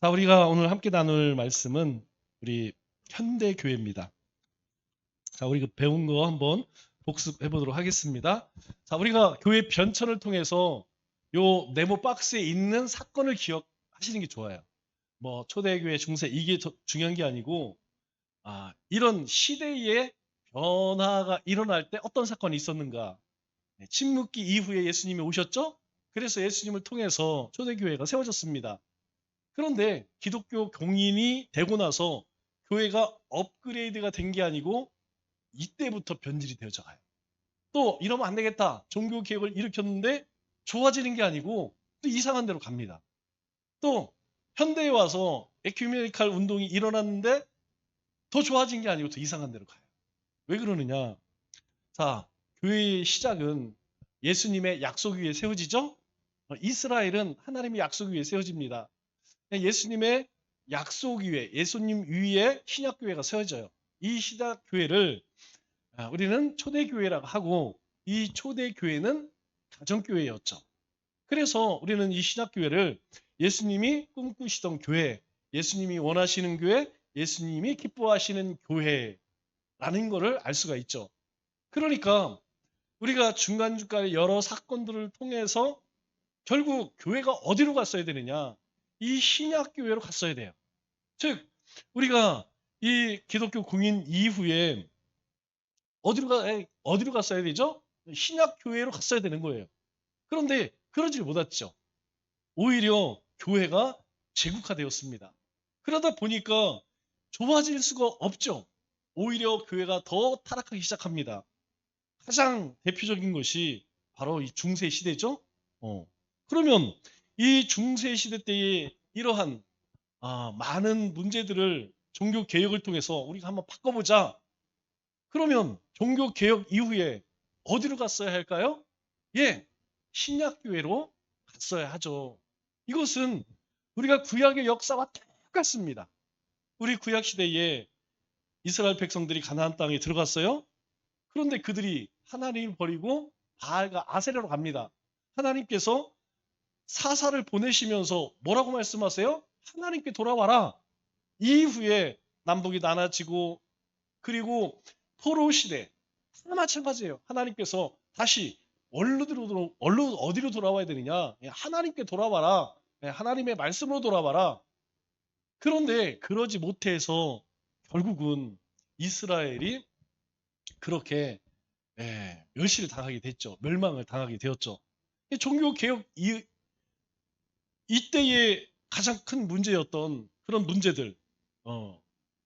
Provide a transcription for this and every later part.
자, 우리가 오늘 함께 나눌 말씀은 우리 현대교회입니다. 자, 우리 배운 거 한번 복습해 보도록 하겠습니다. 자, 우리가 교회 변천을 통해서 요 네모 박스에 있는 사건을 기억하시는 게 좋아요. 뭐 초대교회 중세 이게 중요한 게 아니고 이런 시대의 변화가 일어날 때 어떤 사건이 있었는가. 침묵기 이후에 예수님이 오셨죠? 그래서 예수님을 통해서 초대교회가 세워졌습니다. 그런데 기독교 공인이 되고 나서 교회가 업그레이드가 된 게 아니고 이때부터 변질이 되어져 가요. 또 이러면 안 되겠다. 종교 개혁을 일으켰는데 좋아지는 게 아니고 또 이상한 데로 갑니다. 또 현대에 와서 에큐메니칼 운동이 일어났는데 더 좋아진 게 아니고 더 이상한 데로 가요. 왜 그러느냐? 자, 교회의 시작은 예수님의 약속 위에 세워지죠? 이스라엘은 하나님의 약속 위에 세워집니다. 예수님의 약속 위에, 예수님 위에 신약교회가 세워져요. 이 신약교회를 우리는 초대교회라고 하고, 이 초대교회는 가정교회였죠. 그래서 우리는 이 신약교회를 예수님이 꿈꾸시던 교회, 예수님이 원하시는 교회, 예수님이 기뻐하시는 교회라는 것을 알 수가 있죠. 그러니까 우리가 중간중간에 여러 사건들을 통해서 결국 교회가 어디로 갔어야 되느냐? 이 신약교회로 갔어야 돼요. 즉 우리가 이 기독교 공인 이후에 어디로 갔어야 되죠? 신약교회로 갔어야 되는 거예요. 그런데 그러지 못했죠. 오히려 교회가 제국화되었습니다. 그러다 보니까 좁아질 수가 없죠. 오히려 교회가 더 타락하기 시작합니다. 가장 대표적인 것이 바로 이 중세 시대죠. 그러면 이 중세 시대 때의 이러한 많은 문제들을 종교 개혁을 통해서 우리가 한번 바꿔보자. 그러면 종교 개혁 이후에 어디로 갔어야 할까요? 예, 신약교회로 갔어야 하죠. 이것은 우리가 구약의 역사와 똑같습니다. 우리 구약 시대에 이스라엘 백성들이 가나안 땅에 들어갔어요. 그런데 그들이 하나님을 버리고 바알과 아세라로 갑니다. 하나님께서 사사를 보내시면서 뭐라고 말씀하세요? 하나님께 돌아와라. 이후에 남북이 나눠지고 그리고 포로 시대 다 마찬가지예요. 하나님께서 다시 어디로 돌아와야 되느냐? 하나님께 돌아와라. 하나님의 말씀으로 돌아와라. 그런데 그러지 못해서 결국은 이스라엘이 그렇게 멸시를 당하게 됐죠. 멸망을 당하게 되었죠. 종교 개혁 이때의 가장 큰 문제였던 그런 문제들,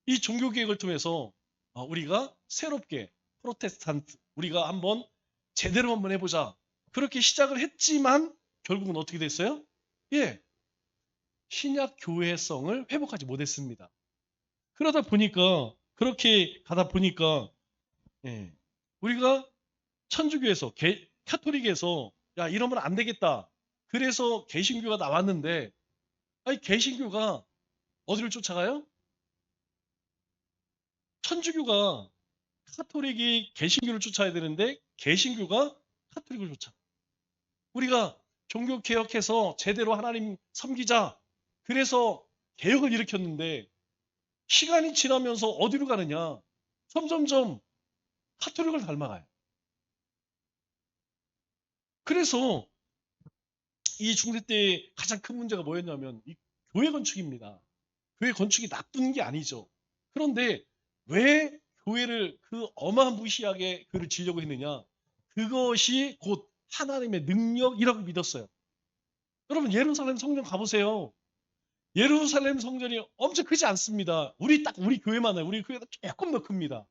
이 종교 개혁을 통해서 우리가 새롭게 프로테스탄트, 우리가 한번 제대로 한번 해보자. 그렇게 시작을 했지만 결국은 어떻게 됐어요? 예, 신약 교회성을 회복하지 못했습니다. 그러다 보니까 그렇게 가다 보니까 예, 우리가 천주교에서 카톨릭에서 야 이러면 안 되겠다. 그래서 개신교가 나왔는데 아니 개신교가 어디를 쫓아가요? 천주교가 카톨릭이 개신교를 쫓아야 되는데 개신교가 카톨릭을 쫓아. 우리가 종교 개혁해서 제대로 하나님 섬기자. 그래서 개혁을 일으켰는데 시간이 지나면서 어디로 가느냐? 점점점 카톨릭을 닮아가요. 그래서 이 중세 때 가장 큰 문제가 뭐였냐면 이 교회 건축입니다. 교회 건축이 나쁜 게 아니죠. 그런데 왜 교회를 그 어마무시하게 그를 지려고 했느냐? 그것이 곧 하나님의 능력이라고 믿었어요. 여러분 예루살렘 성전 가보세요. 예루살렘 성전이 엄청 크지 않습니다. 우리 교회만 해요. 우리 교회가 조금 더 큽니다.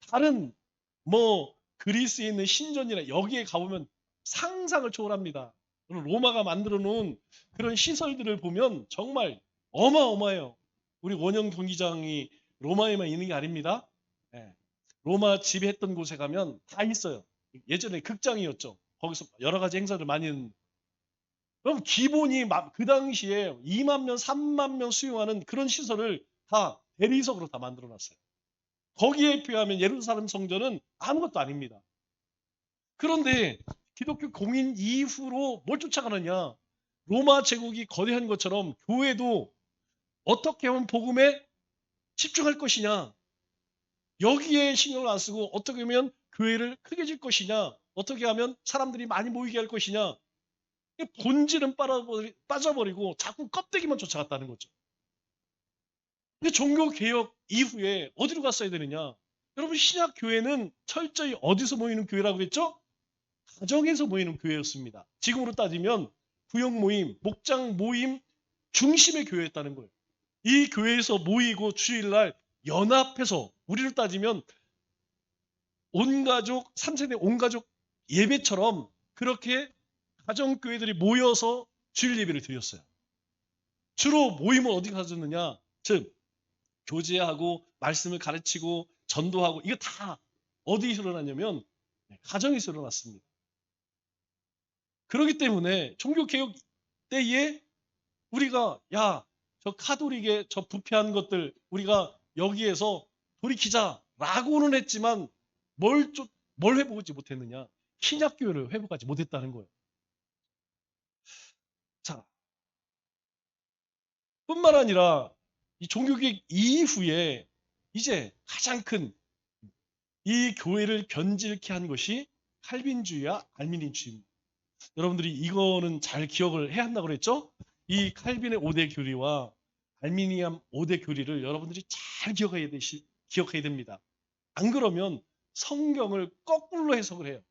다른 뭐 그리스에 있는 신전이나 여기에 가보면 상상을 초월합니다. 로마가 만들어 놓은 그런 시설들을 보면 정말 어마어마해요. 우리 원형 경기장이 로마에만 있는 게 아닙니다. 예. 로마 지배했던 곳에 가면 다 있어요. 예전에 극장이었죠. 거기서 여러 가지 행사를 많이 했는데 그럼 기본이 그 당시에 2만 명, 3만 명 수용하는 그런 시설을 다 대리석으로 다 만들어 놨어요. 거기에 비하면 예루살렘 성전은 아무것도 아닙니다. 그런데 기독교 공인 이후로 뭘 쫓아가느냐? 로마 제국이 거대한 것처럼 교회도 어떻게 하면 복음에 집중할 것이냐, 여기에 신경을 안 쓰고 어떻게 하면 교회를 크게 질 것이냐, 어떻게 하면 사람들이 많이 모이게 할 것이냐, 본질은 빠져버리고 자꾸 껍데기만 쫓아갔다는 거죠. 근데 종교개혁 이후에 어디로 갔어야 되느냐? 여러분, 신약 교회는 철저히 어디서 모이는 교회라고 그랬죠? 가정에서 모이는 교회였습니다. 지금으로 따지면 구역 모임, 목장 모임 중심의 교회였다는 거예요. 이 교회에서 모이고 주일날 연합해서, 우리로 따지면 온가족, 3세대 온가족 예배처럼 그렇게 가정교회들이 모여서 주일 예배를 드렸어요. 주로 모임을 어디 가졌느냐? 즉 교제하고 말씀을 가르치고 전도하고, 이거 다 어디서 일어났냐면 가정에서 일어났습니다. 그렇기 때문에 종교개혁 때에 우리가 저 카톨릭의 저 부패한 것들 우리가 여기에서 돌이키자라고는 했지만 뭘 회복하지 못했느냐? 신약교회를 회복하지 못했다는 거예요. 자, 뿐만 아니라 이 종교개혁 이후에 이제 가장 큰 이 교회를 변질케 한 것이 칼빈주의와 알미니주의입니다. 여러분들이 이거는 잘 기억을 해야 한다고 그랬죠? 이 칼빈의 5대 교리와 알미니안 5대 교리를 여러분들이 잘 기억해야 됩니다. 안 그러면 성경을 거꾸로 해석을 해요.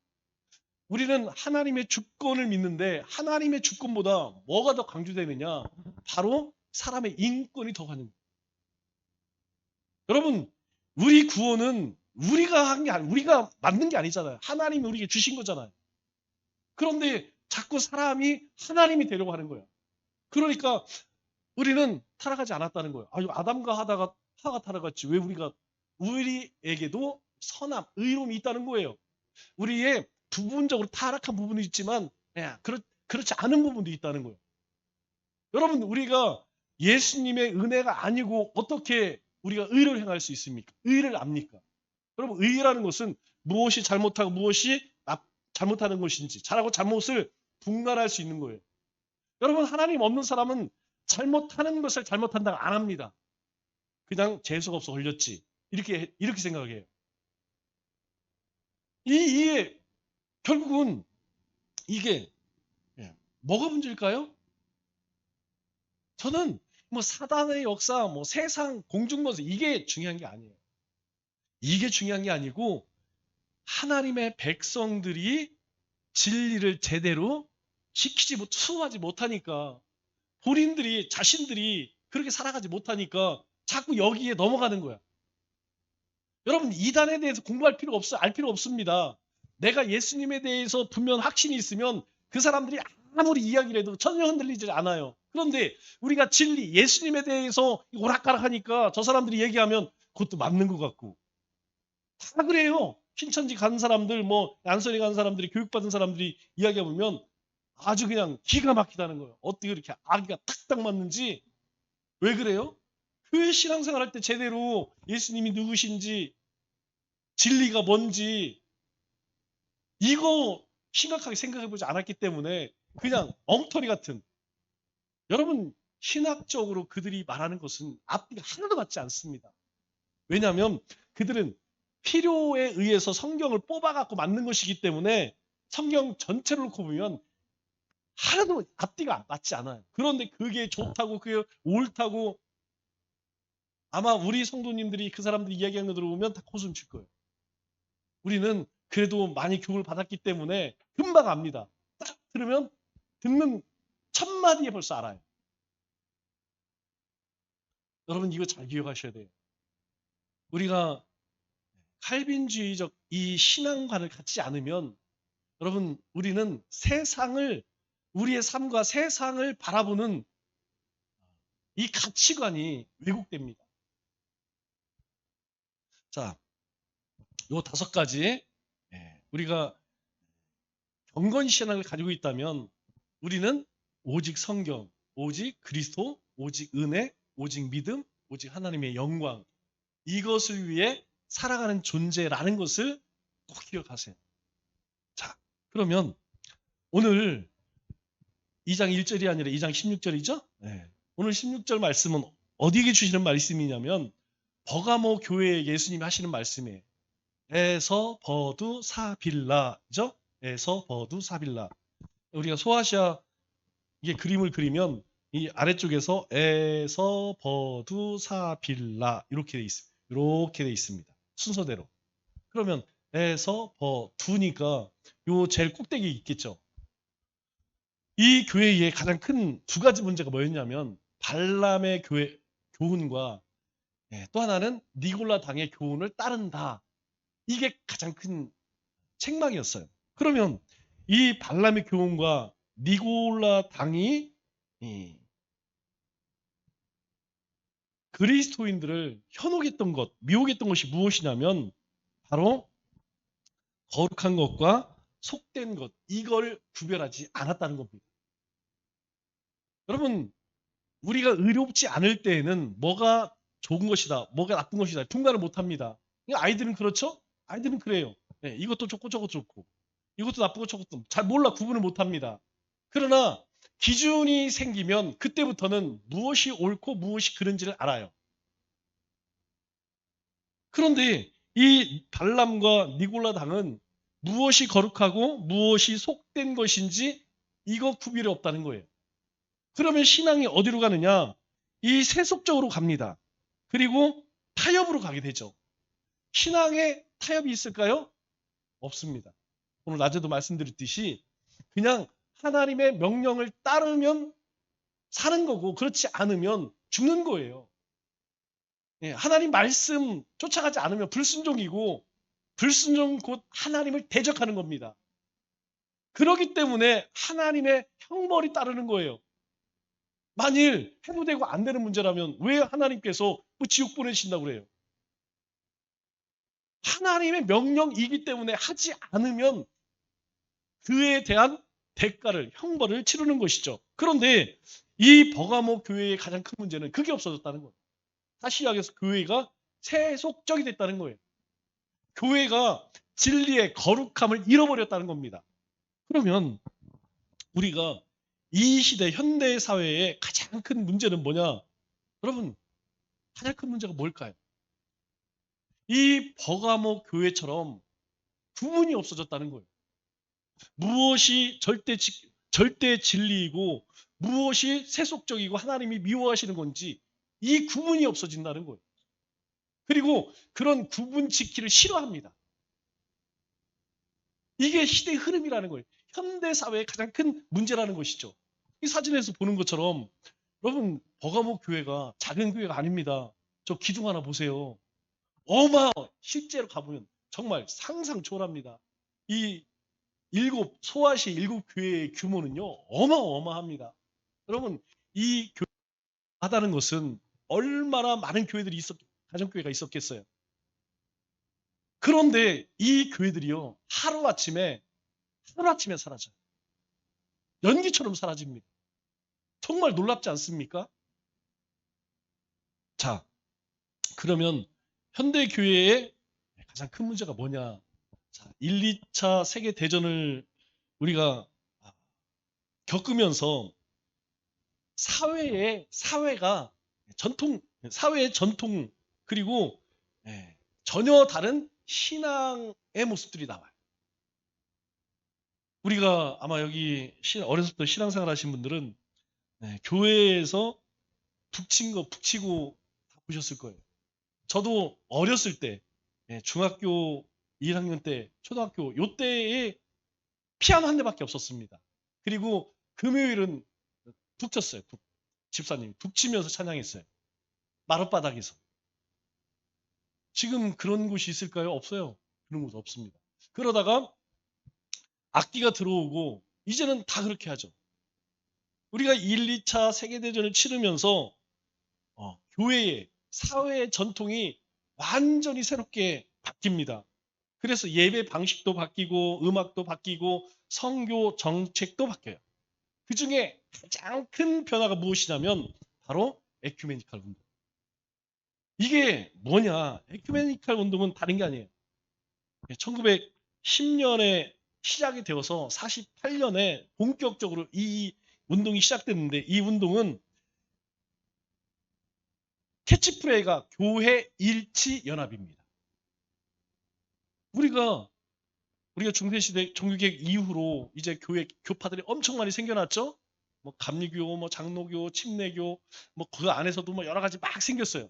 우리는 하나님의 주권을 믿는데 하나님의 주권보다 뭐가 더 강조되느냐? 바로 사람의 인권이 더 가는 거예요. 여러분, 우리 구원은 우리가 만든 게 아니잖아요. 하나님이 우리에게 주신 거잖아요. 그런데 자꾸 사람이 하나님이 되려고 하는 거예요. 그러니까 우리는 타락하지 않았다는 거예요. 아담과 하다가 하가 타락했지. 왜 우리에게도 선함, 의로움이 있다는 거예요. 우리의 부분적으로 타락한 부분이 있지만 그렇지 않은 부분도 있다는 거예요. 여러분, 우리가 예수님의 은혜가 아니고 어떻게 우리가 의를 행할 수 있습니까? 의를 압니까? 여러분, 의라는 것은 무엇이 잘못하고 무엇이 잘못하는 것인지, 잘하고 잘못을 분간할 수 있는 거예요. 여러분, 하나님 없는 사람은 잘못하는 것을 잘못한다고 안 합니다. 그냥 재수가 없어 걸렸지. 이렇게 생각해요. 이게 결국은 이게 뭐가 문제일까요? 저는 사단의 역사, 세상 공중번세 이게 중요한 게 아니에요. 이게 중요한 게 아니고 하나님의 백성들이 진리를 제대로 수호하지 못하니까, 본인들이 자신들이 그렇게 살아가지 못하니까 자꾸 여기에 넘어가는 거야. 여러분, 이단에 대해서 공부할 필요 없어요. 알 필요 없습니다. 내가 예수님에 대해서 분명 확신이 있으면 그 사람들이 아무리 이야기를 해도 전혀 흔들리지 않아요. 그런데 우리가 진리, 예수님에 대해서 오락가락하니까 저 사람들이 얘기하면 그것도 맞는 것 같고, 다 그래요. 신천지 간 사람들, 안선이 간 사람들이, 교육받은 사람들이 이야기해보면 아주 그냥 기가 막히다는 거예요. 어떻게 그렇게 아기가 탁탁 맞는지. 왜 그래요? 교회 신앙생활 할 때 제대로 예수님이 누구신지, 진리가 뭔지 이거 심각하게 생각해보지 않았기 때문에 그냥 엉터리 같은, 여러분, 신학적으로 그들이 말하는 것은 앞뒤가 하나도 맞지 않습니다. 왜냐하면 그들은 필요에 의해서 성경을 뽑아갖고 만든 것이기 때문에 성경 전체를 놓고 보면 하나도 앞뒤가 맞지 않아요. 그런데 그게 좋다고, 그게 옳다고, 아마 우리 성도님들이 그 사람들이 이야기하는 거 들어보면 다 코웃음 칠 거예요. 우리는 그래도 많이 교훈을 받았기 때문에 금방 압니다. 딱 들으면 듣는 첫 마디에 벌써 알아요. 여러분, 이거 잘 기억하셔야 돼요. 우리가 칼빈주의적 이 신앙관을 갖지 않으면 여러분, 우리는 우리의 삶과 세상을 바라보는 이 가치관이 왜곡됩니다. 자, 요 5가지 우리가 경건 신앙을 가지고 있다면 우리는 오직 성경, 오직 그리스도, 오직 은혜, 오직 믿음, 오직 하나님의 영광, 이것을 위해 살아가는 존재라는 것을 꼭 기억하세요. 자, 그러면 오늘 2장 1절이 아니라 2장 16절이죠? 네. 오늘 16절 말씀은 어디에 주시는 말씀이냐면 버가모 교회에 예수님이 하시는 말씀이에요. 에서 버두 사빌라죠? 에서 버두 사빌라. 우리가 소아시아 이게 그림을 그리면 이 아래쪽에서 에서 버두 사빌라 이렇게 돼 있습니다. 이렇게 돼 있습니다. 순서대로. 그러면 에서 버두니까 요 제일 꼭대기 있겠죠. 이 교회의 가장 큰 두 가지 문제가 뭐였냐면 발람의 교훈과 또 하나는 니골라 당의 교훈을 따른다. 이게 가장 큰 책망이었어요. 그러면 이 발람의 교훈과 니골라 당이 그리스도인들을 현혹했던 것, 미혹했던 것이 무엇이냐면 바로 거룩한 것과 속된 것, 이걸 구별하지 않았다는 겁니다. 여러분, 우리가 의롭지 않을 때에는 뭐가 좋은 것이다, 뭐가 나쁜 것이다 분간을 못합니다. 아이들은 그렇죠? 아이들은 그래요. 네, 이것도 좋고 저것도 좋고 이것도 나쁘고 저것도 잘 몰라 구분을 못합니다. 그러나 기준이 생기면 그때부터는 무엇이 옳고 무엇이 그른지를 알아요. 그런데 이 발람과 니골라 당은 무엇이 거룩하고 무엇이 속된 것인지 이거 구별이 없다는 거예요. 그러면 신앙이 어디로 가느냐? 이 세속적으로 갑니다. 그리고 타협으로 가게 되죠. 신앙에 타협이 있을까요? 없습니다. 오늘 낮에도 말씀드렸듯이 그냥 하나님의 명령을 따르면 사는 거고 그렇지 않으면 죽는 거예요. 하나님 말씀 쫓아가지 않으면 불순종이고 불순종 곧 하나님을 대적하는 겁니다. 그렇기 때문에 하나님의 형벌이 따르는 거예요. 만일 해도 되고 안 되는 문제라면 왜 하나님께서 지옥 보내신다고 그래요? 하나님의 명령이기 때문에 하지 않으면 그에 대한 대가를, 형벌을 치르는 것이죠. 그런데 이 버가모 교회의 가장 큰 문제는 그게 없어졌다는 거예요. 다시 이야기해서 교회가 세속적이 됐다는 거예요. 교회가 진리의 거룩함을 잃어버렸다는 겁니다. 그러면 우리가 이 시대 현대 사회의 가장 큰 문제는 뭐냐? 여러분, 가장 큰 문제가 뭘까요? 이 버가모 교회처럼 구분이 없어졌다는 거예요. 무엇이 절대 진리이고 무엇이 세속적이고 하나님이 미워하시는 건지 이 구분이 없어진다는 거예요. 그리고 그런 구분 지키를 싫어합니다. 이게 시대의 흐름이라는 거예요. 현대 사회의 가장 큰 문제라는 것이죠. 이 사진에서 보는 것처럼 여러분 버가모 교회가 작은 교회가 아닙니다. 저 기둥 하나 보세요. 실제로 가보면 정말 상상 초월합니다. 이 소아시 7교회의 규모는요 어마어마합니다. 여러분 이 교회하다는 것은 얼마나 많은 교회들이 가정교회가 있었겠어요. 그런데 이 교회들이요 하루아침에 사라져요. 연기처럼 사라집니다. 정말 놀랍지 않습니까? 자, 그러면 현대교회의 가장 큰 문제가 뭐냐? 자, 1, 2차 세계대전을 우리가 겪으면서 사회의 전통 그리고 전혀 다른 신앙의 모습들이 나와요. 우리가 아마 여기 어려서부터 신앙생활 하신 분들은 교회에서 북치고 다 보셨을 거예요. 저도 어렸을 때 중학교 1학년 때 초등학교 요때에 피아노 한 대밖에 없었습니다. 그리고 금요일은 북 쳤어요. 집사님이 북 치면서 찬양했어요. 마룻바닥에서. 지금 그런 곳이 있을까요? 없어요. 그런 곳 없습니다. 그러다가 악기가 들어오고 이제는 다 그렇게 하죠. 우리가 1, 2차 세계대전을 치르면서 교회의 사회의 전통이 완전히 새롭게 바뀝니다. 그래서 예배 방식도 바뀌고 음악도 바뀌고 선교 정책도 바뀌어요. 그 중에 가장 큰 변화가 무엇이냐면 바로 에큐메니칼 운동. 이게 뭐냐? 에큐메니칼 운동은 다른 게 아니에요. 1910년에 시작이 되어서 48년에 본격적으로 이 운동이 시작됐는데 이 운동은 캐치프레이가 교회 일치 연합입니다. 우리가 중세시대 종교개혁 이후로 이제 교파들이 엄청 많이 생겨났죠. 뭐 감리교, 뭐 장로교, 침례교, 뭐 그 안에서도 뭐 여러 가지 막 생겼어요.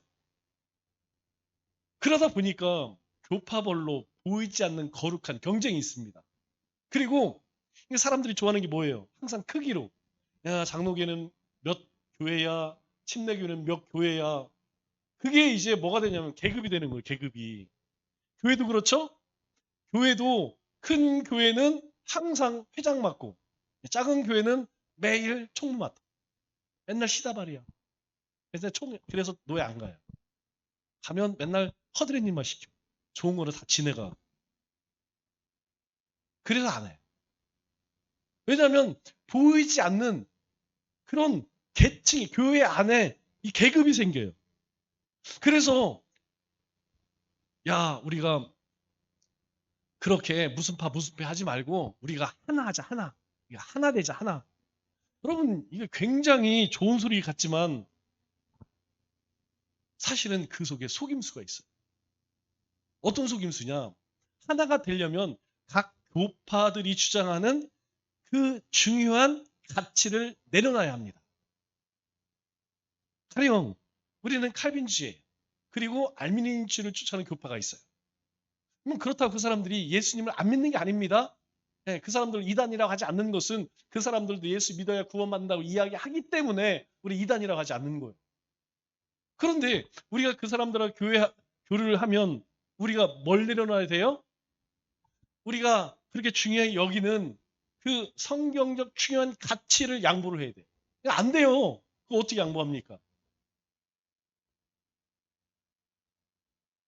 그러다 보니까 교파별로 보이지 않는 거룩한 경쟁이 있습니다. 그리고 사람들이 좋아하는 게 뭐예요? 항상 크기로. 야, 장로교는 몇 교회야, 침례교는 몇 교회야. 그게 이제 뭐가 되냐면 계급이 되는 거예요, 계급이. 교회도 그렇죠? 교회도 큰 교회는 항상 회장 맡고 작은 교회는 매일 총무 맡아. 맨날 시다발이야. 그래서 노예 안 가요. 가면 맨날 허드렛일만 시켜. 좋은 거는 다 지네가. 그래서 안 해. 왜냐하면 보이지 않는 그런 계층이 교회 안에 이 계급이 생겨요. 그래서 야, 우리가 그렇게 무슨 파 하지 말고 우리가 하나 하자, 하나. 우리가 하나 되자, 하나. 여러분, 이게 굉장히 좋은 소리 같지만 사실은 그 속에 속임수가 있어요. 어떤 속임수냐? 하나가 되려면 각 교파들이 주장하는 그 중요한 가치를 내려놔야 합니다. 가령 우리는 칼빈주의 그리고 알미니안주의를 추천하는 교파가 있어요. 그럼 그렇다고 그 사람들이 예수님을 안 믿는 게 아닙니다. 네, 그 사람들 이단이라고 하지 않는 것은 그 사람들도 예수 믿어야 구원받는다고 이야기하기 때문에 우리 이단이라고 하지 않는 거예요. 그런데 우리가 그 사람들하고 교류를 하면 우리가 뭘 내려놔야 돼요? 우리가 그렇게 중요하게 여기는 그 성경적 중요한 가치를 양보를 해야 돼. 안 돼요. 그거 어떻게 양보합니까?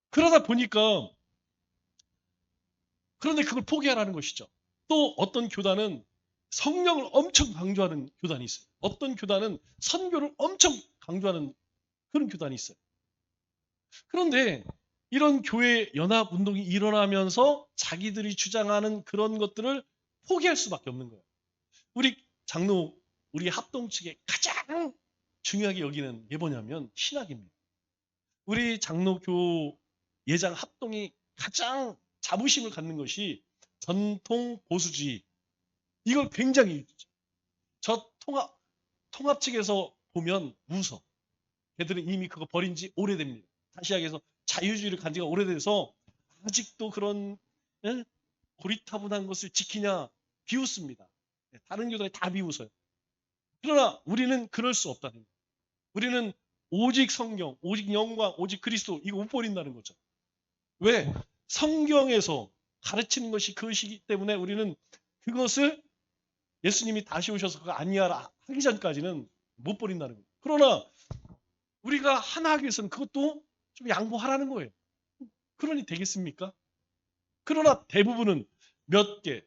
그러다 보니까 그런데 그걸 포기하라는 것이죠. 또 어떤 교단은 성령을 엄청 강조하는 교단이 있어요. 어떤 교단은 선교를 엄청 강조하는 그런 교단이 있어요. 그런데 이런 교회 연합 운동이 일어나면서 자기들이 주장하는 그런 것들을 포기할 수밖에 없는 거예요. 우리 장로, 우리 합동 측에 가장 중요하게 여기는 게 뭐냐면 신학입니다. 우리 장로교 예장 합동이 가장 자부심을 갖는 것이 전통 보수주의. 이걸 굉장히 저 통합 측에서 보면 웃어. 걔들은 이미 그거 버린 지 오래됩니다. 다시 이야기해서 자유주의를 간 지가 오래돼서 아직도 그런 고리타분한 것을 지키냐 비웃습니다. 다른 교단이 다 비웃어요. 그러나 우리는 그럴 수 없다는 거예요. 우리는 오직 성경, 오직 영광, 오직 그리스도 이거 못 버린다는 거죠. 왜? 성경에서 가르치는 것이 그것이기 때문에 우리는 그것을 예수님이 다시 오셔서 그거 아니하라 하기 전까지는 못 버린다는 거예요. 그러나 우리가 하나 하기 위해서는 그것도 좀 양보하라는 거예요. 그러니 되겠습니까? 그러나 대부분은 몇 개,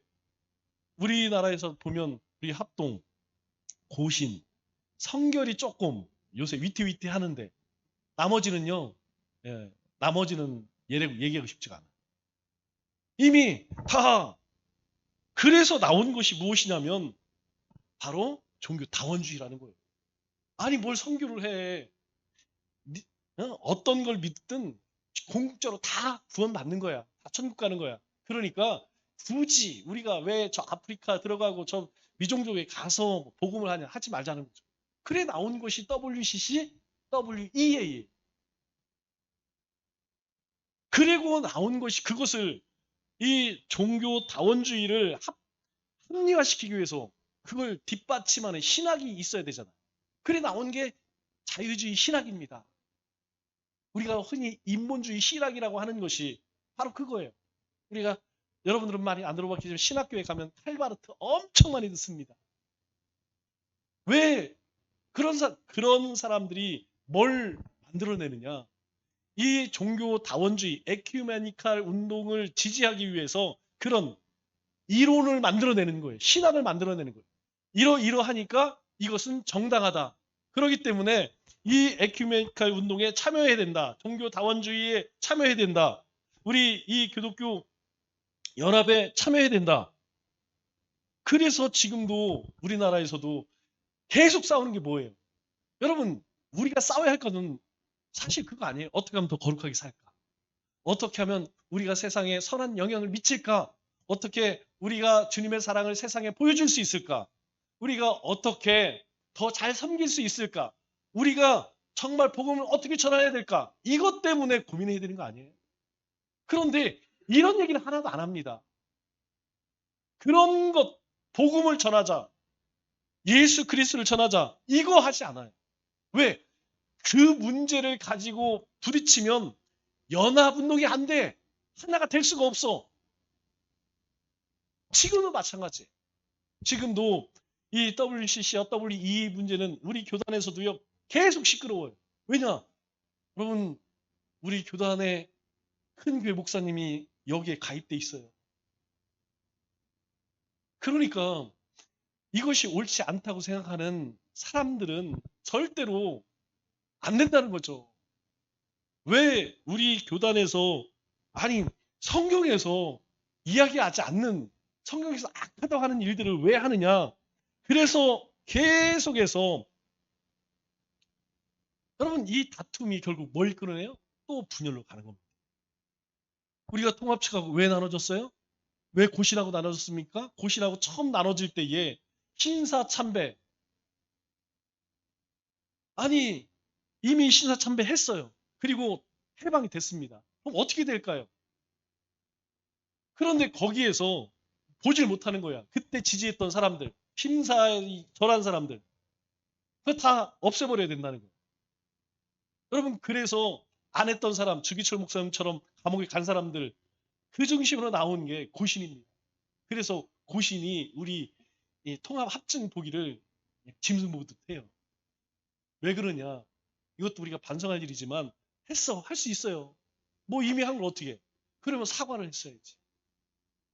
우리나라에서 보면 우리 합동, 고신, 성결이 조금 요새 위태위태 하는데 나머지는요, 나머지는 얘기하고 싶지가 않아요. 이미 다 그래서 나온 것이 무엇이냐면 바로 종교 다원주의라는 거예요. 아니 뭘 선교를 해. 어떤 걸 믿든 궁극적으로 다 구원받는 거야. 다 천국 가는 거야. 그러니까 굳이 우리가 왜 저 아프리카 들어가고 저 미종족에 가서 복음을 하냐 하지 말자는 거죠. 그래 나온 것이 WCC, WEA. 그리고 나온 것이 그것을 이 종교 다원주의를 합리화시키기 위해서 그걸 뒷받침하는 신학이 있어야 되잖아요. 그래 나온 게 자유주의 신학입니다. 우리가 흔히 인본주의 신학이라고 하는 것이 바로 그거예요. 우리가 여러분들은 많이 안 들어봤겠지만 신학교에 가면 칼바르트 엄청 많이 듣습니다. 왜 그런 사람들이 뭘 만들어내느냐? 이 종교 다원주의, 에큐메니칼 운동을 지지하기 위해서 그런 이론을 만들어내는 거예요. 신학을 만들어내는 거예요. 이러하니까 이것은 정당하다. 그렇기 때문에 이 에큐메니칼 운동에 참여해야 된다. 종교 다원주의에 참여해야 된다. 우리 이 기독교 연합에 참여해야 된다. 그래서 지금도 우리나라에서도 계속 싸우는 게 뭐예요? 여러분, 우리가 싸워야 할 거는 사실 그거 아니에요. 어떻게 하면 더 거룩하게 살까? 어떻게 하면 우리가 세상에 선한 영향을 미칠까? 어떻게 우리가 주님의 사랑을 세상에 보여줄 수 있을까? 우리가 어떻게 더 잘 섬길 수 있을까? 우리가 정말 복음을 어떻게 전해야 될까? 이것 때문에 고민해야 되는 거 아니에요? 그런데 이런 얘기는 하나도 안 합니다. 그런 것, 복음을 전하자, 예수 그리스도를 전하자, 이거 하지 않아요. 왜? 그 문제를 가지고 부딪히면 연합운동이 안 돼. 하나가 될 수가 없어. 지금도 마찬가지. 지금도 이 WCC와 WE 문제는 우리 교단에서도요, 계속 시끄러워요. 왜냐? 여러분, 우리 교단의 큰 교회 목사님이 여기에 가입돼 있어요. 그러니까 이것이 옳지 않다고 생각하는 사람들은 절대로 안 된다는 거죠. 왜 우리 교단에서, 아니, 성경에서 이야기하지 않는, 성경에서 악하다고 하는 일들을 왜 하느냐? 그래서 계속해서, 여러분, 이 다툼이 결국 뭘 이끌어내요? 또 분열로 가는 겁니다. 우리가 통합측하고 왜 나눠졌어요? 왜 고신하고 나눠졌습니까? 고신하고 처음 나눠질 때에 신사참배, 아니, 이미 신사참배 했어요. 그리고 해방이 됐습니다. 그럼 어떻게 될까요? 그런데 거기에서 보질 못하는 거야. 그때 지지했던 사람들, 심사위 절한 사람들, 그거 다 없애버려야 된다는 거예요. 여러분, 그래서 안 했던 사람, 주기철 목사님처럼 감옥에 간 사람들, 그 중심으로 나온 게 고신입니다. 그래서 고신이 우리 이 통합 합증 보기를 짐승 보듯 해요. 왜 그러냐? 이것도 우리가 반성할 일이지만 했어, 할 수 있어요. 뭐 이미 한 걸 어떻게 해? 그러면 사과를 했어야지.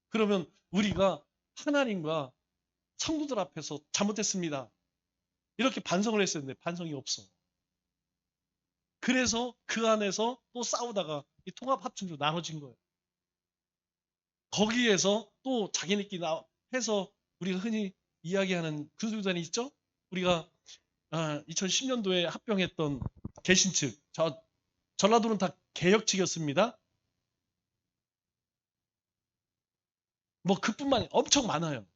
그러면 우리가 하나님과 성도들 앞에서 잘못했습니다. 이렇게 반성을 했어야 되는데 반성이 없어. 그래서 그 안에서 또 싸우다가 이 통합 합중으로 나눠진 거예요. 거기에서 또 자기네끼리 해서 우리가 흔히 이야기하는 구수단이 있죠? 우리가 2010년도에 합병했던 개신측, 전라도는 다 개혁측이었습니다. 뭐 그뿐만 아니라 엄청 많아요.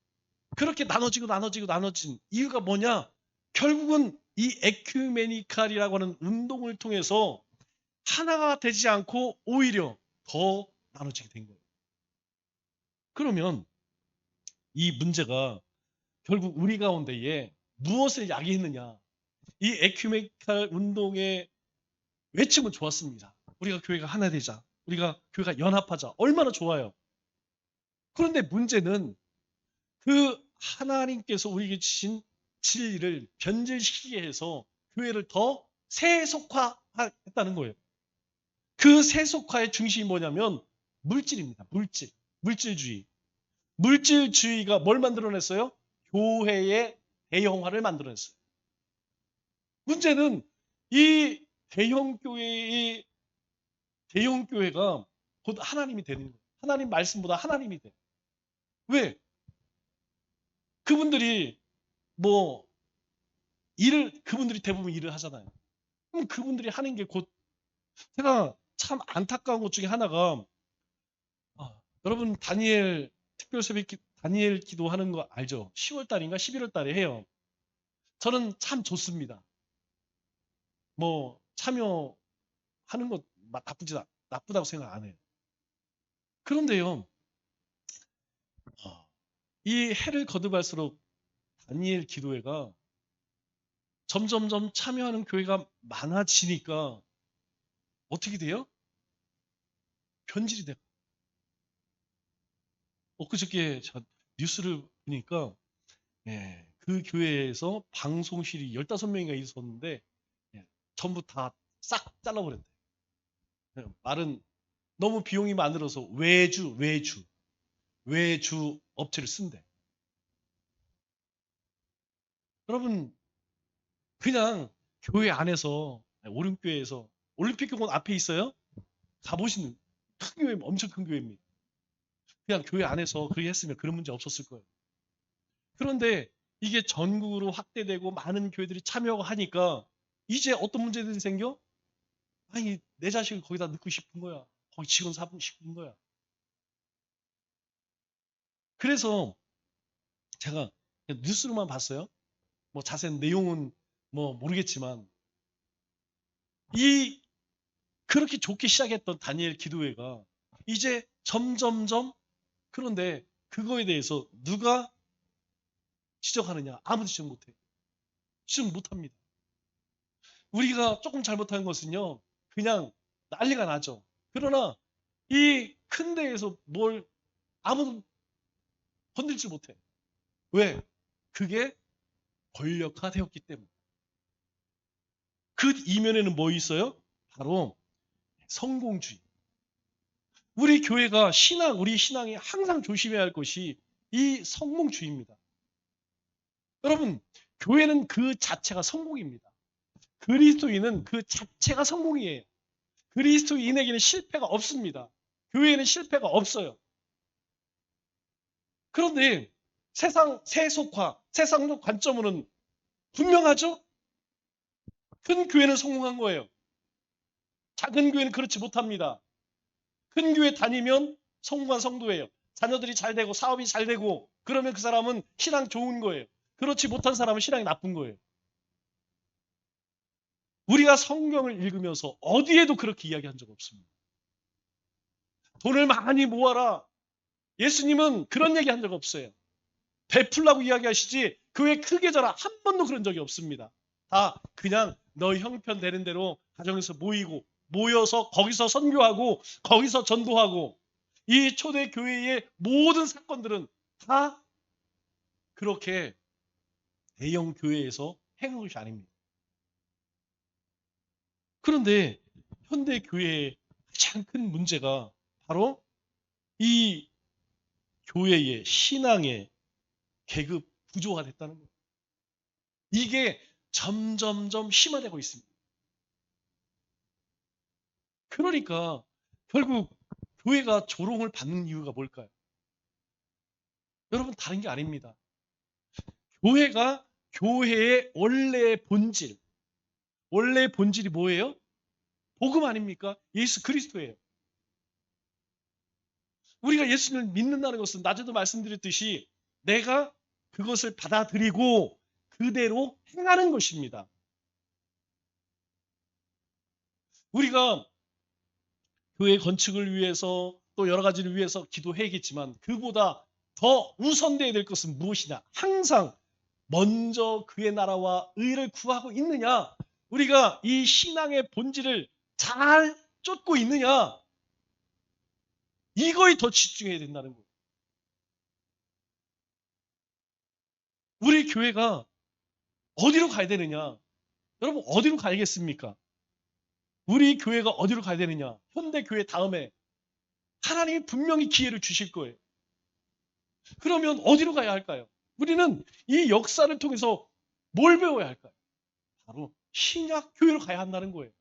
그렇게 나눠진 이유가 뭐냐? 결국은 이 에큐메니칼이라고 하는 운동을 통해서 하나가 되지 않고 오히려 더 나눠지게 된 거예요. 그러면 이 문제가 결국 우리 가운데에 무엇을 야기했느냐? 이 에큐메니칼 운동의 외침은 좋았습니다. 우리가 교회가 하나 되자. 우리가 교회가 연합하자. 얼마나 좋아요. 그런데 문제는 그 하나님께서 우리에게 주신 진리를 변질시키게 해서 교회를 더 세속화했다는 거예요. 그 세속화의 중심이 뭐냐면 물질입니다. 물질주의. 물질주의가 뭘 만들어냈어요? 교회의 대형화를 만들어냈어요. 문제는 이 대형 교회가 곧 하나님이 되는 거예요. 하나님 말씀보다 하나님이 돼. 왜? 그분들이 뭐 그분들이 대부분 일을 하잖아요. 그럼 그분들이 하는 게 곧, 제가 참 안타까운 것 중에 하나가, 여러분 다니엘 특별 새벽 다니엘 기도하는 거 알죠? 10월 달인가 11월 달에 해요. 저는 참 좋습니다. 뭐 참여하는 거 나쁘다고 생각 안 해요. 그런데요, 이 해를 거듭할수록 다니엘 기도회가 점점점 참여하는 교회가 많아지니까 어떻게 돼요? 변질이 돼요. 엊그저께 뉴스를 보니까 그 교회에서 방송실이 15명이가 있었는데 전부 다 싹 잘라버렸대. 말은 너무 비용이 많들어서 외주 업체를 쓴대. 여러분, 그냥 교회 안에서, 오름교회에서, 올림픽공원 앞에 있어요? 가보시는 큰 교회, 엄청 큰 교회입니다. 그냥 교회 안에서 그렇게 했으면 그런 문제 없었을 거예요. 그런데 이게 전국으로 확대되고 많은 교회들이 참여하고 하니까 이제 어떤 문제들이 생겨? 아니, 내 자식을 거기다 넣고 싶은 거야. 거기 직원 삼고 싶은 거야. 그래서 제가 뉴스로만 봤어요. 뭐 자세한 내용은 뭐 모르겠지만 이 그렇게 좋게 시작했던 다니엘 기도회가 이제 점점점, 그런데 그거에 대해서 누가 지적하느냐? 아무도 지적 못해. 지적 못합니다. 우리가 조금 잘못한 것은요, 그냥 난리가 나죠. 그러나 이 큰 데에서 뭘 아무도 건들지 못해. 왜? 그게 권력화되었기 때문에. 그 이면에는 뭐 있어요? 바로 성공주의. 우리 교회가 우리 신앙이 항상 조심해야 할 것이 이 성공주의입니다. 여러분, 교회는 그 자체가 성공입니다. 그리스도인은 그 자체가 성공이에요. 그리스도인에게는 실패가 없습니다. 교회에는 실패가 없어요. 그런데 세속화, 세상적 관점으로는 분명하죠? 큰 교회는 성공한 거예요. 작은 교회는 그렇지 못합니다. 큰 교회 다니면 성공한 성도예요. 자녀들이 잘 되고 사업이 잘 되고 그러면 그 사람은 신앙 좋은 거예요. 그렇지 못한 사람은 신앙이 나쁜 거예요. 우리가 성경을 읽으면서 어디에도 그렇게 이야기한 적 없습니다. 돈을 많이 모아라. 예수님은 그런 얘기 한 적 없어요. 베풀라고 이야기하시지 교회 크게 져라 한 번도 그런 적이 없습니다. 다 그냥 너 형편 되는 대로 가정에서 모여서 거기서 선교하고 거기서 전도하고, 이 초대 교회의 모든 사건들은 다 그렇게 대형 교회에서 행한 것이 아닙니다. 그런데 현대 교회의 가장 큰 문제가 바로 이 교회의 신앙의 계급 구조가 됐다는 거예요. 이게 점점점 심화되고 있습니다. 그러니까 결국 교회가 조롱을 받는 이유가 뭘까요? 여러분, 다른 게 아닙니다. 교회의 원래 본질이 뭐예요? 복음 아닙니까? 예수 그리스도예요. 우리가 예수님을 믿는다는 것은 낮에도 말씀드렸듯이 내가 그것을 받아들이고 그대로 행하는 것입니다. 우리가 교회 건축을 위해서 또 여러 가지를 위해서 기도해야겠지만 그보다 더 우선되어야 될 것은 무엇이냐? 항상 먼저 그의 나라와 의를 구하고 있느냐? 우리가 이 신앙의 본질을 잘 쫓고 있느냐? 이거에 더 집중해야 된다는 거예요. 우리 교회가 어디로 가야 되느냐? 여러분, 어디로 가야겠습니까? 우리 교회가 어디로 가야 되느냐? 현대 교회 다음에 하나님이 분명히 기회를 주실 거예요. 그러면 어디로 가야 할까요? 우리는 이 역사를 통해서 뭘 배워야 할까요? 바로 신약 교회로 가야 한다는 거예요.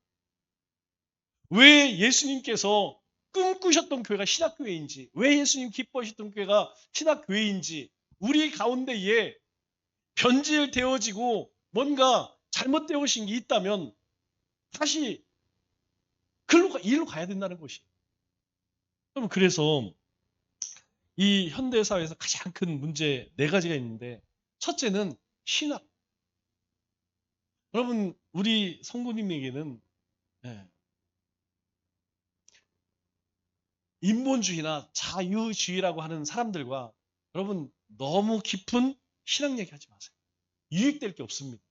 왜 예수님께서 꿈꾸셨던 교회가 신약 교회인지, 왜 예수님 기뻐하셨던 교회가 신약 교회인지, 우리 가운데에 변질되어지고 뭔가 잘못되어진 게 있다면 다시 일로 가야 된다는 것이에요. 여러분, 그래서 이 현대 사회에서 가장 큰 문제 4가지가 있는데, 첫째는 신학. 여러분, 우리 성도님에게는 인본주의나 자유주의라고 하는 사람들과 여러분 너무 깊은 신학 얘기하지 마세요. 유익될 게 없습니다.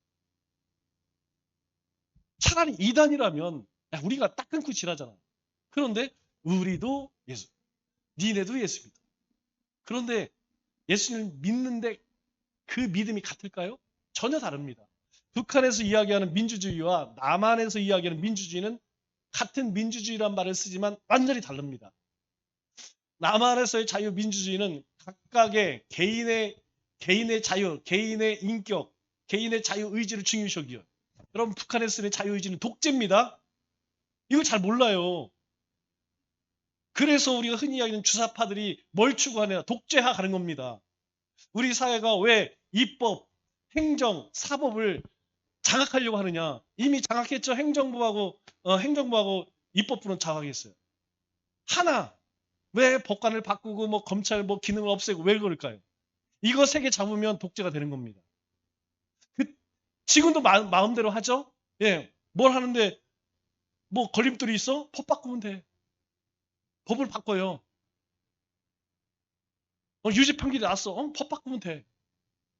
차라리 이단이라면 우리가 딱 끊고 지나잖아요. 그런데 우리도 예수, 니네도 예수 믿어. 그런데 예수님을 믿는데 그 믿음이 같을까요? 전혀 다릅니다. 북한에서 이야기하는 민주주의와 남한에서 이야기하는 민주주의는 같은 민주주의란 말을 쓰지만 완전히 다릅니다. 남한에서의 자유민주주의는 각각의 개인의 자유, 개인의 인격, 개인의 자유의지를 중요시 여겨요. 여러분, 북한에서의 자유의지는 독재입니다. 이거 잘 몰라요. 그래서 우리가 흔히 이야기하는 주사파들이 뭘 추구하냐? 독재화 가는 겁니다. 우리 사회가 왜 입법, 행정, 사법을 장악하려고 하느냐? 이미 장악했죠. 행정부하고 입법부는 장악했어요. 하나, 왜 법관을 바꾸고 뭐 검찰 뭐 기능을 없애고 왜 그럴까요? 이거 세 개 잡으면 독재가 되는 겁니다. 지금도 마음대로 하죠? 예. 뭘 하는데 뭐 걸림돌이 있어? 법 바꾸면 돼. 법을 바꿔요. 유죄 판결이 났어. 법 바꾸면 돼.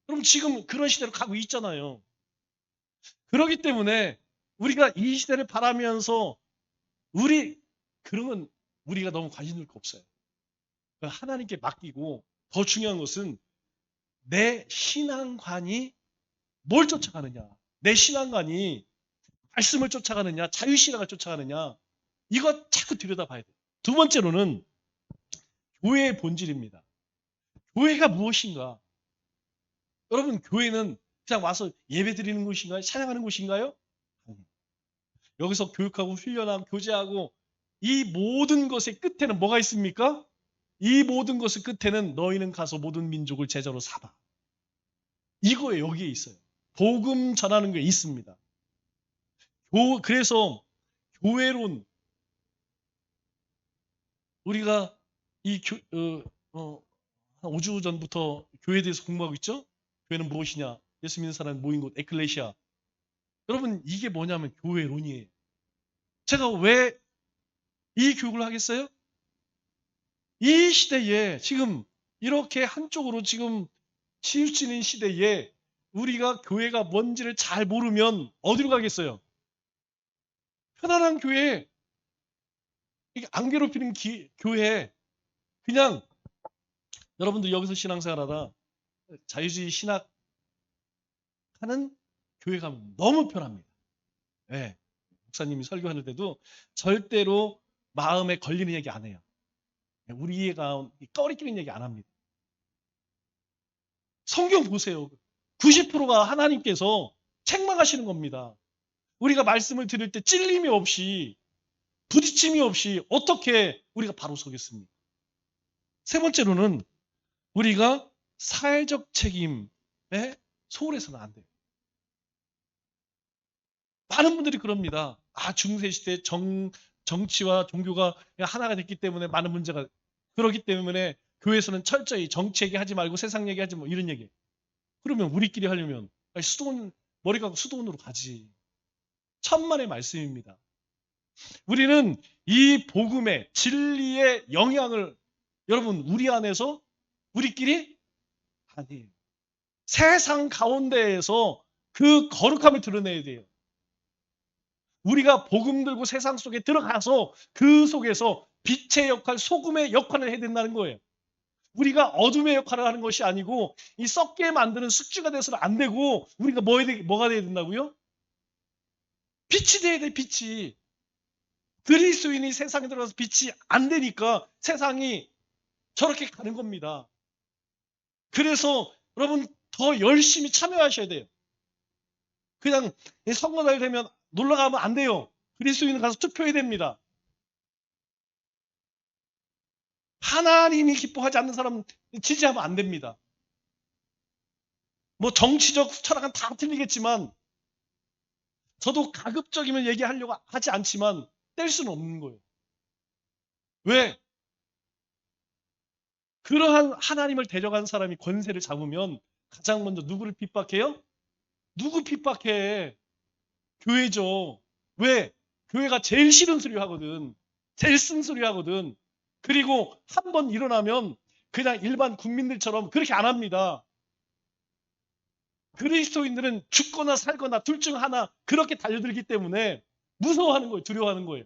그럼 지금 그런 시대로 가고 있잖아요. 그렇기 때문에 우리가 이 시대를 바라면서 그러면 우리가 너무 관심 둘 거 없어요. 하나님께 맡기고 더 중요한 것은 내 신앙관이 뭘 쫓아가느냐. 내 신앙관이 말씀을 쫓아가느냐, 자유신앙을 쫓아가느냐. 이거 자꾸 들여다봐야 돼요. 두 번째로는 교회의 본질입니다. 교회가 무엇인가? 여러분, 교회는 그냥 와서 예배 드리는 곳인가요? 찬양하는 곳인가요? 여기서 교육하고 훈련하고 교제하고 이 모든 것의 끝에는 뭐가 있습니까? 이 모든 것의 끝에는 너희는 가서 모든 민족을 제자로 삼아. 이거에 여기에 있어요. 복음 전하는 게 있습니다. 그래서 교회론 우리가 한 5주 전부터 교회에 대해서 공부하고 있죠? 교회는 무엇이냐? 예수 믿는 사람 모인 곳 에클레시아. 여러분 이게 뭐냐면 교회론이에요. 제가 왜 이 교육을 하겠어요? 이 시대에 지금 이렇게 한쪽으로 지금 치우치는 시대에 우리가 교회가 뭔지를 잘 모르면 어디로 가겠어요? 편안한 교회, 안 괴롭히는 교회, 그냥 여러분들 여기서 신앙생활하다 자유주의 신학하는 교회 가면 너무 편합니다. 네. 목사님이 설교하는 데도 절대로 마음에 걸리는 얘기 안 해요. 우리가 꺼리끼는 얘기 안 합니다. 성경 보세요. 90%가 하나님께서 책망하시는 겁니다. 우리가 말씀을 들을 때 찔림이 없이 부딪힘이 없이 어떻게 우리가 바로 서겠습니까? 세 번째로는 우리가 사회적 책임에 소홀해서는 안 돼요. 많은 분들이 그럽니다. 중세시대 정치와 종교가 하나가 됐기 때문에 많은 문제가 그러기 때문에 교회에서는 철저히 정치 얘기하지 말고 세상 얘기하지 뭐 이런 얘기. 그러면 우리끼리 하려면 머리 감고 수도원으로 가지. 천만의 말씀입니다. 우리는 이 복음의 진리의 영향을 여러분 우리 안에서 우리끼리 아니에요. 세상 가운데에서 그 거룩함을 드러내야 돼요. 우리가 복음 들고 세상 속에 들어가서 그 속에서 빛의 역할, 소금의 역할을 해야 된다는 거예요. 우리가 어둠의 역할을 하는 것이 아니고 이 썩게 만드는 숙주가 돼서는 안 되고 우리가 뭐가 돼야 된다고요? 빛이 돼야 돼, 빛이. 그리스도인이 세상에 들어가서 빛이 안 되니까 세상이 저렇게 가는 겁니다. 그래서 여러분 더 열심히 참여하셔야 돼요. 그냥 선거날 되면 놀러 가면 안 돼요. 그리스도인은 가서 투표해야 됩니다. 하나님이 기뻐하지 않는 사람 지지하면 안 됩니다. 뭐 정치적 철학은 다 틀리겠지만 저도 가급적이면 얘기하려고 하지 않지만 뗄 수는 없는 거예요. 왜? 그러한 하나님을 대적한 사람이 권세를 잡으면 가장 먼저 누구를 핍박해요? 누구 핍박해? 교회죠. 왜? 교회가 제일 싫은 소리 하거든. 제일 쓴소리 하거든. 그리고 한 번 일어나면 그냥 일반 국민들처럼 그렇게 안 합니다. 그리스도인들은 죽거나 살거나 둘 중 하나 그렇게 달려들기 때문에 무서워하는 거예요. 두려워하는 거예요.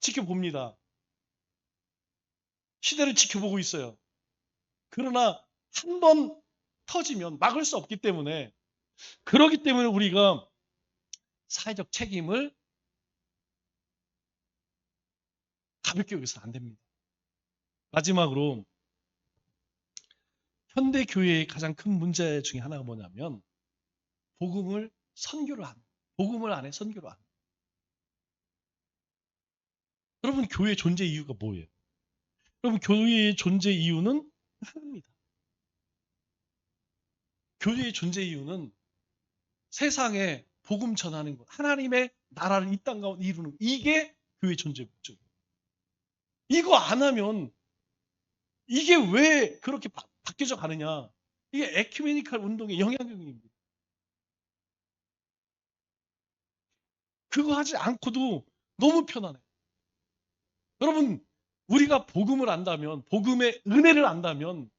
지켜봅니다. 시대를 지켜보고 있어요. 그러나 한 번 터지면 막을 수 없기 때문에 그렇기 때문에 우리가 사회적 책임을 가볍게 여기서는 안 됩니다. 마지막으로 현대 교회의 가장 큰 문제 중에 하나가 뭐냐면 복음을 선교를 안 해요. 복음을 안 해, 선교를 안 해요. 여러분 교회의 존재 이유가 뭐예요? 여러분 교회의 존재 이유는 하나입니다. 교회의 존재 이유는 세상에 복음 전하는 것, 하나님의 나라를 이 땅 가운데 이루는 것, 이게 교회의 존재 목적. 이거 안 하면 이게 왜 그렇게 바뀌어져 가느냐? 이게 에큐메니칼 운동의 영향력입니다. 그거 하지 않고도 너무 편안해. 여러분, 우리가 복음을 안다면, 복음의 은혜를 안다면,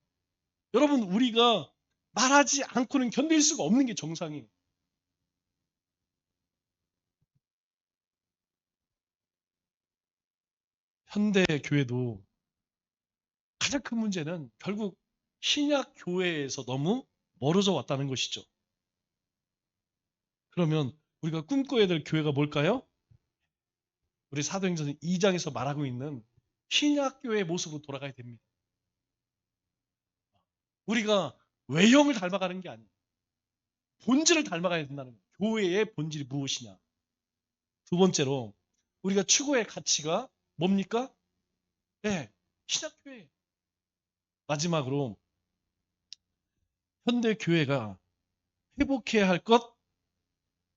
여러분, 우리가 말하지 않고는 견딜 수가 없는 게 정상이에요. 현대 교회도 가장 큰 문제는 결국 신약 교회에서 너무 멀어져 왔다는 것이죠. 그러면 우리가 꿈꿔야 될 교회가 뭘까요? 우리 사도행전 2장에서 말하고 있는 신약 교회의 모습으로 돌아가야 됩니다. 우리가 외형을 닮아가는 게 아니에요. 본질을 닮아가야 된다는 거예요. 교회의 본질이 무엇이냐. 두 번째로 우리가 추구의 가치가 뭡니까? 네, 신약교회. 마지막으로 현대 교회가 회복해야 할 것,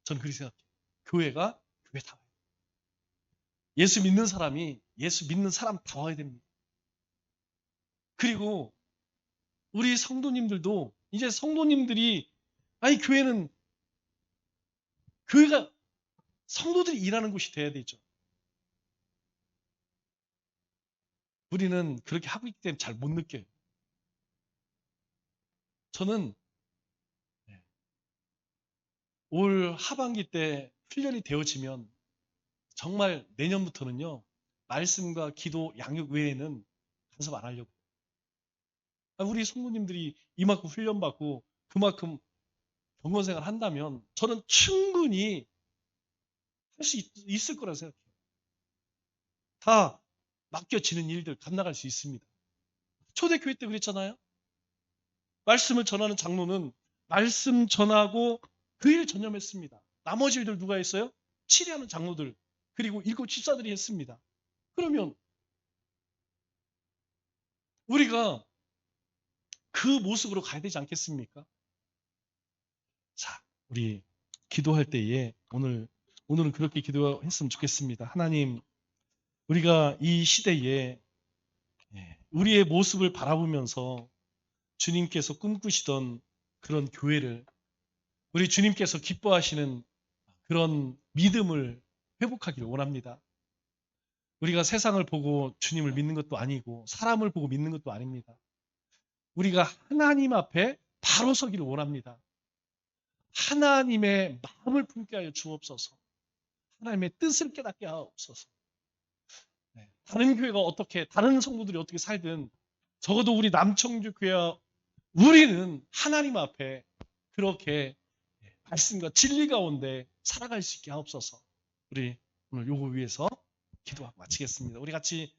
저는 그렇게 생각해요. 교회가 교회다워야 돼요. 예수 믿는 사람이 예수 믿는 사람다워야 됩니다. 그리고 우리 성도님들도 이제 성도님들이 아니 교회가 성도들이 일하는 곳이 돼야 되죠. 우리는 그렇게 하고 있기 때문에 잘 못 느껴요. 저는 올 하반기 때 훈련이 되어지면 정말 내년부터는요, 말씀과 기도, 양육 외에는 간섭 안 하려고. 우리 성도님들이 이만큼 훈련받고 그만큼 경건 생활 한다면 저는 충분히 할 수 있을 거라 생각해요. 다 맡겨지는 일들 감당할 수 있습니다. 초대교회 때 그랬잖아요. 말씀을 전하는 장로는 말씀 전하고 그 일 전념했습니다. 나머지 일들 누가 했어요? 치리하는 장로들 그리고 일곱 집사들이 했습니다. 그러면 우리가 그 모습으로 가야 되지 않겠습니까? 자, 우리 기도할 때에 오늘은 그렇게 기도했으면 좋겠습니다. 하나님, 우리가 이 시대에 우리의 모습을 바라보면서 주님께서 꿈꾸시던 그런 교회를 우리 주님께서 기뻐하시는 그런 믿음을 회복하기를 원합니다. 우리가 세상을 보고 주님을 믿는 것도 아니고 사람을 보고 믿는 것도 아닙니다. 우리가 하나님 앞에 바로 서기를 원합니다. 하나님의 마음을 품게 하여 주옵소서. 하나님의 뜻을 깨닫게 하옵소서. 다른 교회가 다른 성도들이 어떻게 살든 적어도 우리 남청주 교회와 우리는 하나님 앞에 그렇게 말씀과 진리 가운데 살아갈 수 있게 하옵소서. 우리 오늘 요거 위해서 기도하고 마치겠습니다. 우리 같이